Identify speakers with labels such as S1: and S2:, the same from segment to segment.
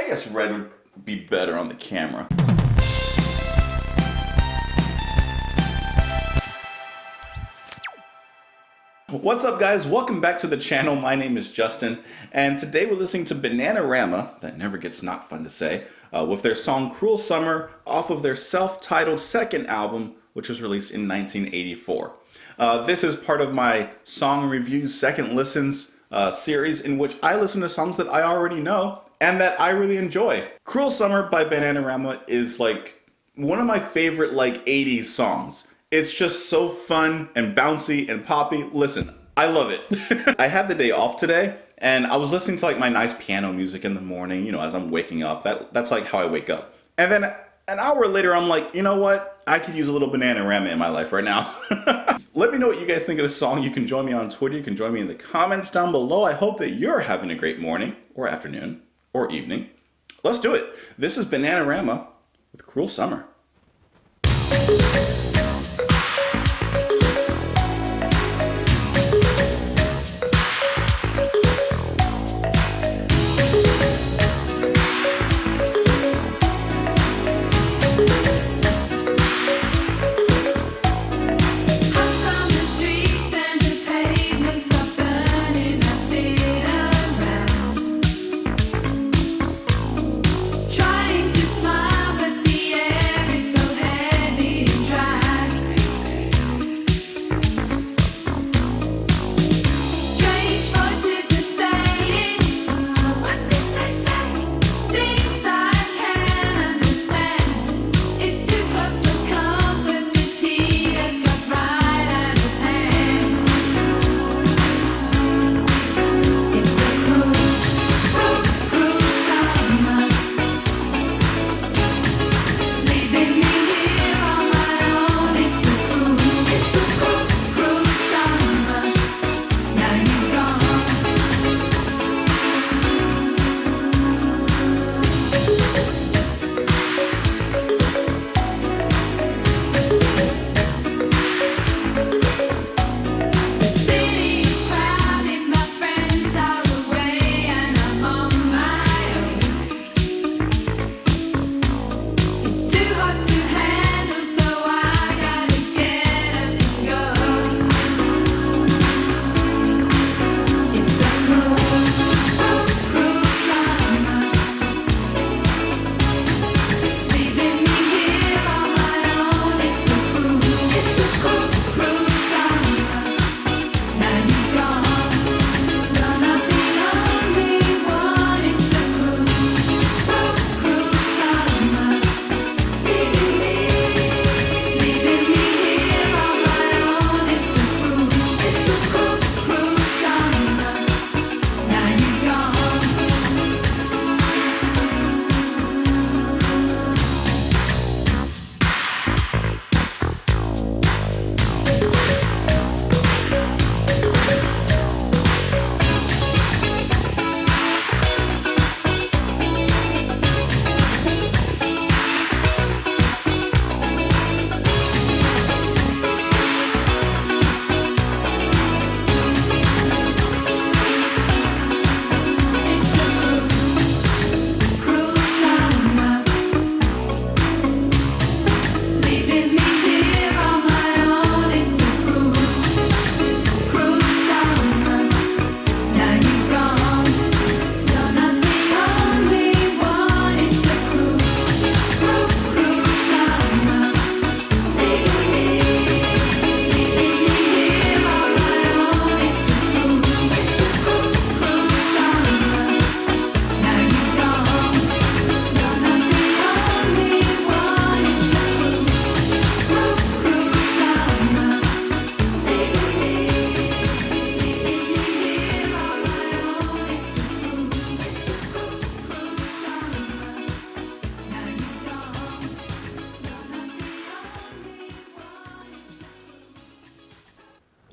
S1: guess red would be better on the camera. What's up guys, welcome back to the channel. My name is Justin, and today we're listening to Bananarama, that never gets not fun to say, with their song Cruel Summer off of their self-titled second album, which was released in 1984. This is part of my song reviews second listens series in which I listen to songs that I already know and that I really enjoy. Cruel Summer by Bananarama is like one of my favorite like 80s songs. It's just so fun and bouncy and poppy. Listen, I love it. I had the day off today and I was listening to like my nice piano music in the morning, you know, as I'm waking up. That's like how I wake up. And then an hour later, I'm like, you know what? I could use a little Bananarama in my life right now. Let me know what you guys think of this song. You can join me on Twitter. You can join me in the comments down below. I hope that you're having a great morning or afternoon or evening. Let's do it. This is Bananarama with Cruel Summer.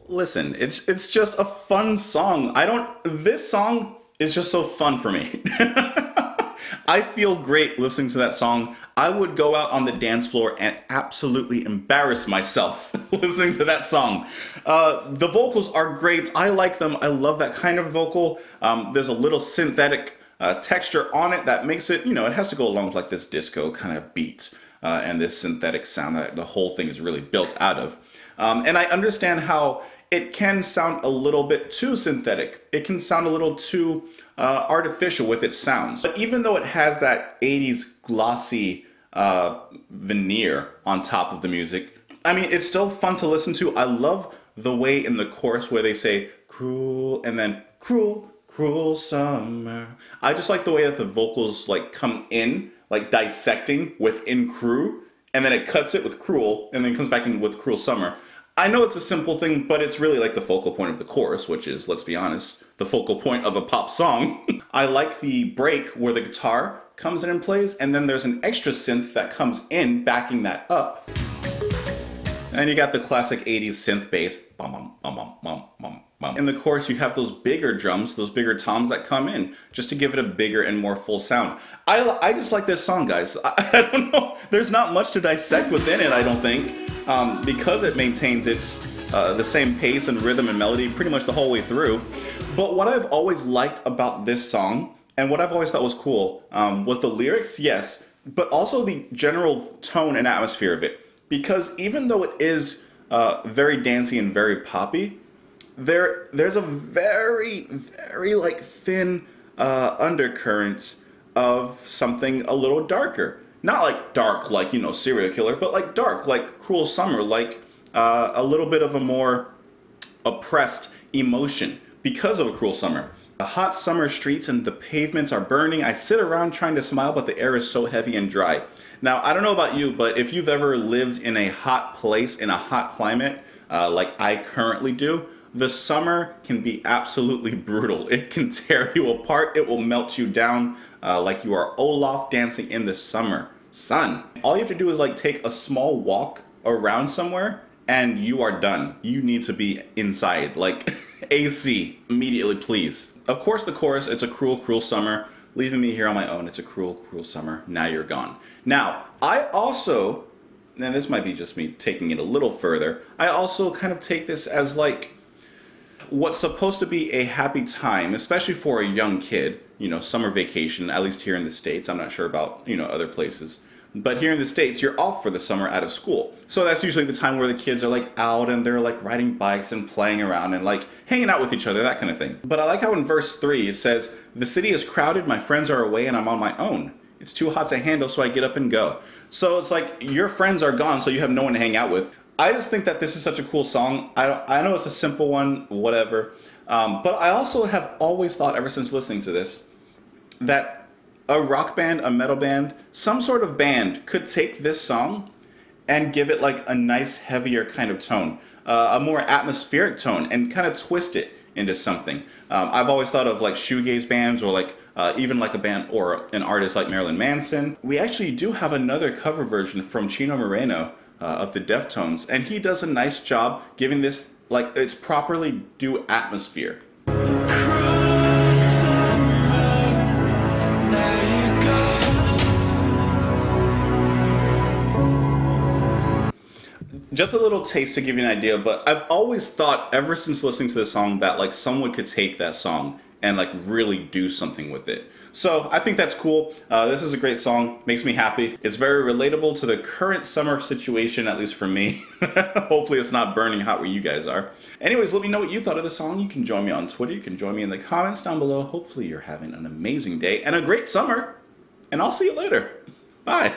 S1: Listen, it's just a fun song. This song is just so fun for me. I feel great listening to that song. I would go out on the dance floor and absolutely embarrass myself listening to that song. The vocals are great. I like them. I love that kind of vocal. There's a little synthetic texture on it that makes it, it has to go along with like this disco kind of beat and this synthetic sound that the whole thing is really built out of. And I understand how it can sound a little bit too synthetic. It can sound a little too artificial with its sounds. But even though it has that 80s glossy veneer on top of the music, I mean, it's still fun to listen to. I love the way in the chorus where they say cruel and then cruel, cruel summer. I just like the way that the vocals like come in, like dissecting within cruel, and then it cuts it with cruel, and then comes back in with cruel summer. I know it's a simple thing, but it's really like the focal point of the chorus, which is, let's be honest, the focal point of a pop song. I like the break where the guitar comes in and plays, and then there's an extra synth that comes in backing that up. And you got the classic 80s synth bass. Bum, bum, bum, bum, bum, bum, bum. In the chorus, you have those bigger drums, those bigger toms that come in just to give it a bigger and more full sound. I just like this song, guys. I don't know. There's not much to dissect within it, I don't think, because it maintains its the same pace and rhythm and melody pretty much the whole way through. But what I've always liked about this song, and what I've always thought was cool, was the lyrics, yes, but also the general tone and atmosphere of it. Because even though it is very dancey and very poppy, there's a very, very like thin undercurrent of something a little darker. Not like dark, like, serial killer, but like dark, like Cruel Summer, like a little bit of a more oppressed emotion because of a Cruel Summer. The hot summer streets and the pavements are burning. I sit around trying to smile, but the air is so heavy and dry. Now, I don't know about you, but if you've ever lived in a hot place, in a hot climate, like I currently do, the summer can be absolutely brutal. It can tear you apart. It will melt you down like you are Olaf dancing in the summer sun. All you have to do is like take a small walk around somewhere and you are done. You need to be inside, like AC, immediately, please. Of course, the chorus, it's a cruel, cruel summer. Leaving me here on my own, it's a cruel, cruel summer. Now you're gone. Now, I also, and this might be just me taking it a little further, I also kind of take this as like what's supposed to be a happy time, especially for a young kid, summer vacation, at least here in the States. I'm not sure about, other places. But here in the States, you're off for the summer out of school. So that's usually the time where the kids are like out and they're like riding bikes and playing around and like hanging out with each other, that kind of thing. But I like how in verse 3 it says, "The city is crowded, my friends are away, and I'm on my own. It's too hot to handle, so I get up and go." So it's like your friends are gone, so you have no one to hang out with. I just think that this is such a cool song. I know it's a simple one, whatever. But I also have always thought, ever since listening to this, that a rock band, a metal band, some sort of band could take this song and give it like a nice heavier kind of tone, a more atmospheric tone, and kind of twist it into something. I've always thought of like shoegaze bands or like even like a band or an artist like Marilyn Manson. We actually do have another cover version from Chino Moreno of the Deftones, and he does a nice job giving this like its properly due atmosphere. Just a little taste to give you an idea, but I've always thought ever since listening to this song that like someone could take that song and like really do something with it. So I think that's cool. This is a great song, makes me happy. It's very relatable to the current summer situation, at least for me. Hopefully it's not burning hot where you guys are. Anyways, let me know what you thought of the song. You can join me on Twitter, you can join me in the comments down below. Hopefully you're having an amazing day and a great summer, and I'll see you later. Bye.